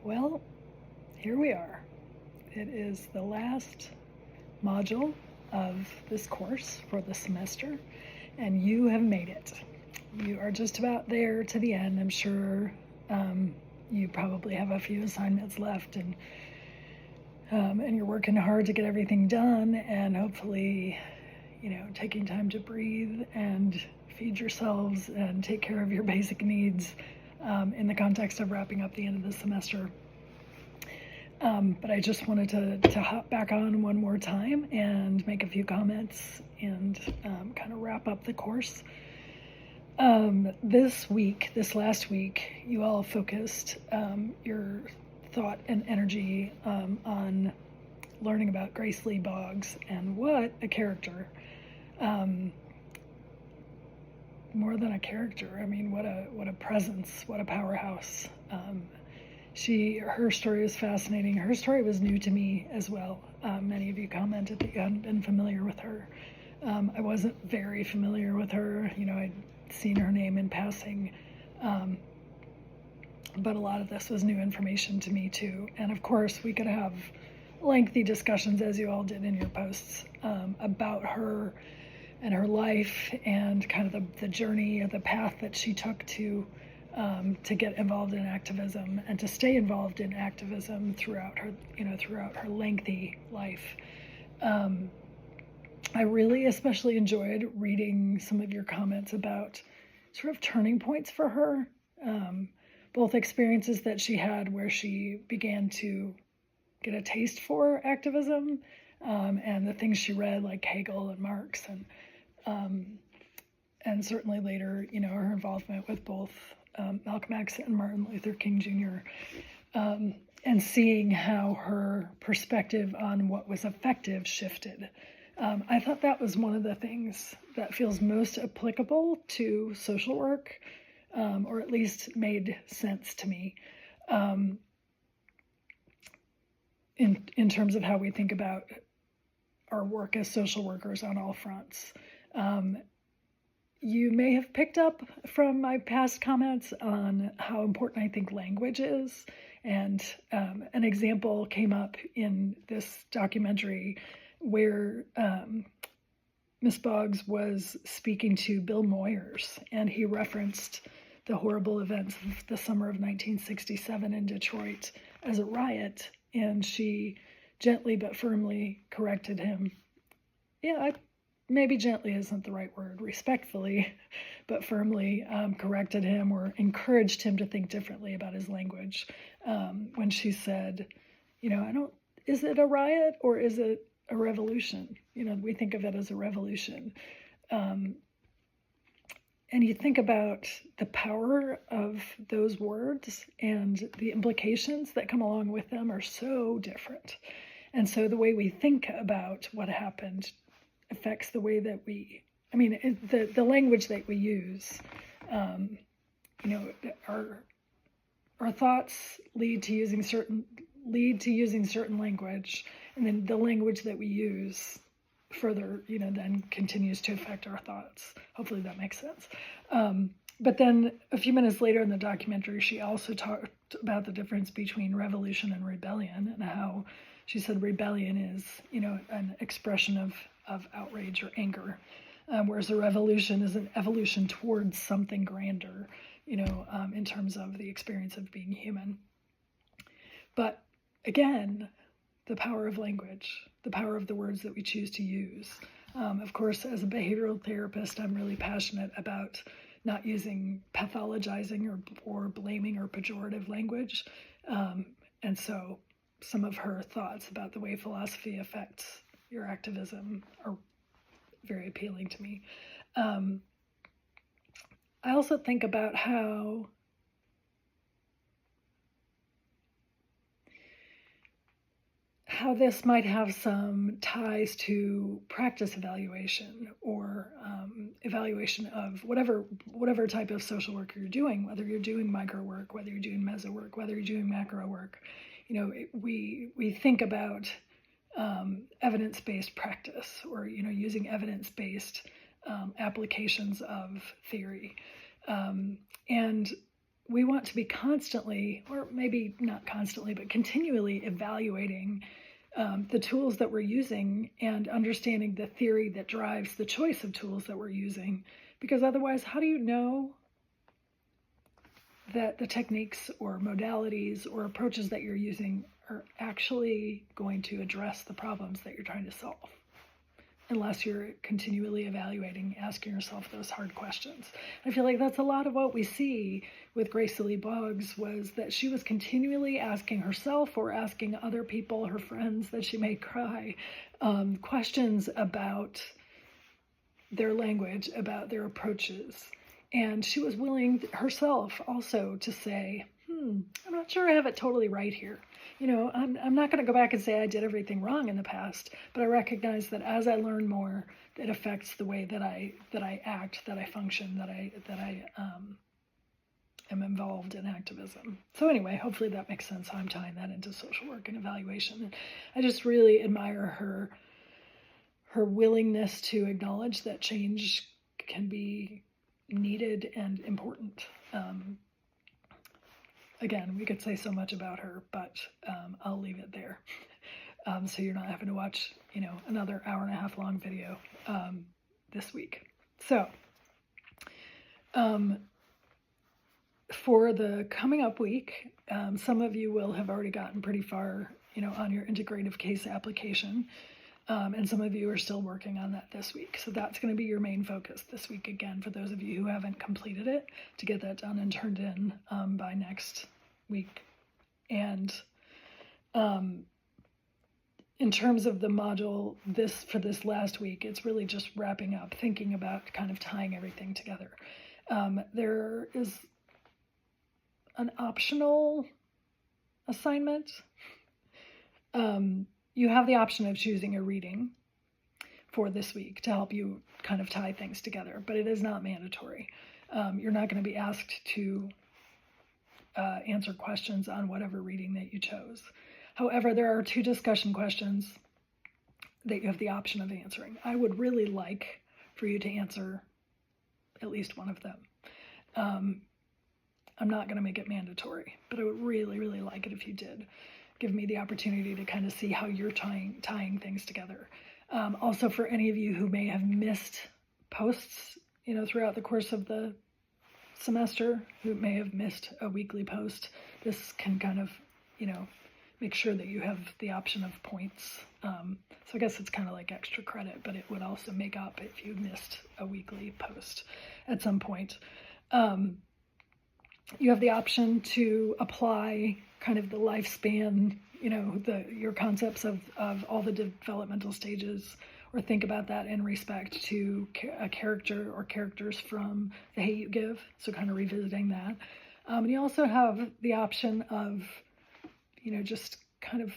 Well, here we are. It is the last module of this course for the semester, and you have made it. You are just about there to the end. I'm sure you probably have a few assignments left, and you're working hard to get everything done, and hopefully, taking time to breathe and feed yourselves and take care of your basic needs in the context of wrapping up the end of the semester. But I just wanted to hop back on one more time and make a few comments and kind of wrap up the course. This last week, you all focused your thought and energy on learning about Grace Lee Boggs, and what a character. More than a character, I mean, what a presence, what a powerhouse. Her story is fascinating. Her story was new to me as well. Many of you commented that you hadn't been familiar with her. I wasn't very familiar with her. I'd seen her name in passing, but a lot of this was new information to me too. And of course, we could have lengthy discussions, as you all did in your posts, about her and her life and kind of the journey or the path that she took to get involved in activism and to stay involved in activism throughout her lengthy life. I really especially enjoyed reading some of your comments about sort of turning points for her, both experiences that she had where she began to get a taste for activism, and the things she read, like Hegel and Marx, and certainly later, her involvement with both Malcolm X and Martin Luther King Jr., and seeing how her perspective on what was effective shifted. I thought that was one of the things that feels most applicable to social work, or at least made sense to me, in terms of how we think about our work as social workers on all fronts. You may have picked up from my past comments on how important I think language is, and an example came up in this documentary where Miss Boggs was speaking to Bill Moyers, and he referenced the horrible events of the summer of 1967 in Detroit as a riot, and she gently but firmly corrected him. Maybe gently isn't the right word, respectfully, but firmly corrected him or encouraged him to think differently about his language, when she said, is it a riot or is it a revolution? We think of it as a revolution. And you think about the power of those words, and the implications that come along with them are so different. And so the way we think about what happened affects the way that the language that we use. Our thoughts lead to using certain language, and then the language that we use further, then continues to affect our thoughts. Hopefully that makes sense. But then a few minutes later in the documentary, she also talked about the difference between revolution and rebellion, and how she said rebellion is, an expression of outrage or anger, whereas a revolution is an evolution towards something grander, in terms of the experience of being human. But again, the power of language, the power of the words that we choose to use. Of course, as a behavioral therapist, I'm really passionate about not using pathologizing or blaming or pejorative language. And so some of her thoughts about the way philosophy affects your activism are very appealing to me. I also think about how this might have some ties to practice evaluation, or evaluation of whatever type of social work you're doing, whether you're doing micro work, whether you're doing meso work, whether you're doing macro work. We think about evidence-based practice, or using evidence-based applications of theory, and we want to be constantly, or maybe not constantly, but continually evaluating the tools that we're using and understanding the theory that drives the choice of tools that we're using. Because otherwise, how do you know that the techniques or modalities or approaches that you're using are actually going to address the problems that you're trying to solve? Unless you're continually evaluating, asking yourself those hard questions. I feel like that's a lot of what we see with Grace Lee Boggs, was that she was continually asking herself or asking other people, her friends that she made cry, questions about their language, about their approaches. And she was willing herself also to say, I'm not sure I have it totally right here. You know, I'm not going to go back and say I did everything wrong in the past, but I recognize that as I learn more, it affects the way that I act, that I function, that I am involved in activism. So anyway, hopefully that makes sense how I'm tying that into social work and evaluation. And I just really admire her willingness to acknowledge that change can be needed and important. Again, we could say so much about her, but I'll leave it there. So you're not having to watch, another hour and a half long video this week. So for the coming up week, some of you will have already gotten pretty far, on your integrative case application. And some of you are still working on that this week. So that's going to be your main focus this week, again, for those of you who haven't completed it, to get that done and turned in by next week. And in terms of the module for this last week, it's really just wrapping up, thinking about kind of tying everything together. There is an optional assignment. You have the option of choosing a reading for this week to help you kind of tie things together, but it is not mandatory. You're not going to be asked to answer questions on whatever reading that you chose. However, there are 2 discussion questions that you have the option of answering. I would really like for you to answer at least one of them. I'm not going to make it mandatory, but I would really, really like it if you did. Give me the opportunity to kind of see how you're tying things together. Also, for any of you who may have missed posts, throughout the course of the semester, who may have missed a weekly post, this can kind of, make sure that you have the option of points. So I guess it's kind of like extra credit, but it would also make up if you missed a weekly post at some point. You have the option to apply kind of the lifespan, your concepts of all the developmental stages, or think about that in respect to a character or characters from The Hate U Give, so kind of revisiting that. And you also have the option of, just kind of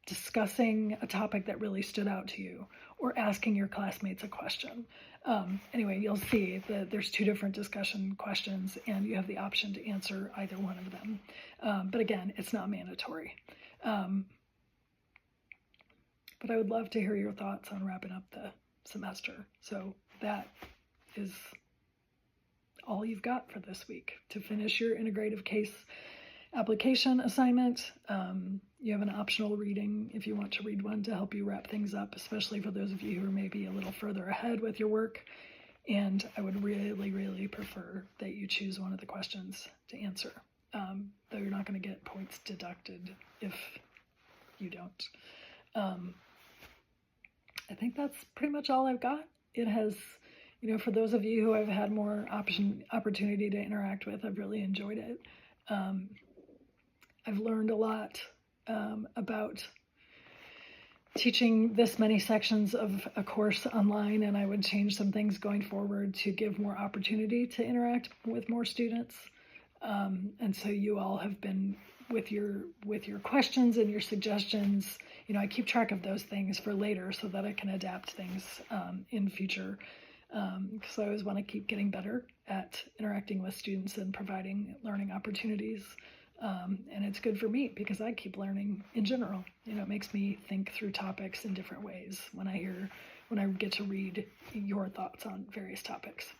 discussing a topic that really stood out to you, or asking your classmates a question. Anyway, you'll see that there's 2 different discussion questions, and you have the option to answer either one of them. But again, it's not mandatory. But I would love to hear your thoughts on wrapping up the semester. So that is all you've got for this week. To finish your integrative case application assignment, you have an optional reading if you want to read one to help you wrap things up, especially for those of you who are maybe a little further ahead with your work. And I would really, really prefer that you choose one of the questions to answer, though you're not going to get points deducted if you don't. I think that's pretty much all I've got. It has, for those of you who I've had more opportunity to interact with, I've really enjoyed it. I've learned a lot about teaching this many sections of a course online, and I would change some things going forward to give more opportunity to interact with more students. And so you all have been, with your questions and your suggestions, I keep track of those things for later so that I can adapt things in future. Because I always want to keep getting better at interacting with students and providing learning opportunities. And it's good for me because I keep learning in general. It makes me think through topics in different ways when I get to read your thoughts on various topics.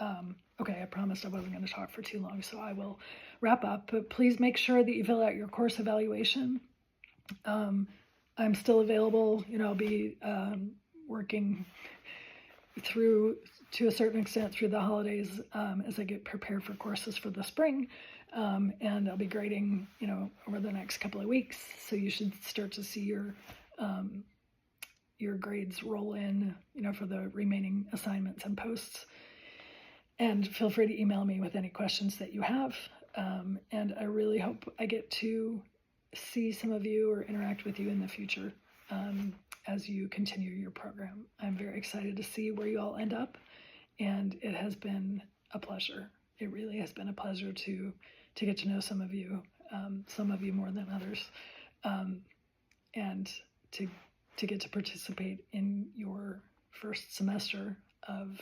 Okay, I promised I wasn't going to talk for too long, so I will wrap up. But please make sure that you fill out your course evaluation. I'm still available. I'll be working through, to a certain extent, through the holidays as I get prepared for courses for the spring. And I'll be grading, over the next couple of weeks. So you should start to see your grades roll in, for the remaining assignments and posts. And feel free to email me with any questions that you have. And I really hope I get to see some of you or interact with you in the future as you continue your program. I'm very excited to see where you all end up, and it has been a pleasure. It really has been a pleasure to get to know some of you more than others, and to get to participate in your first semester of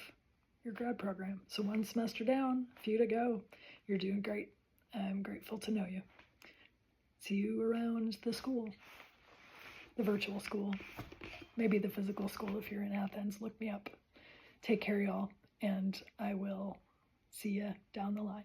your grad program. So one semester down, a few to go. You're doing great. I'm grateful to know you. See you around the school, the virtual school, maybe the physical school if you're in Athens. Look me up. Take care, y'all, and I will see you down the line.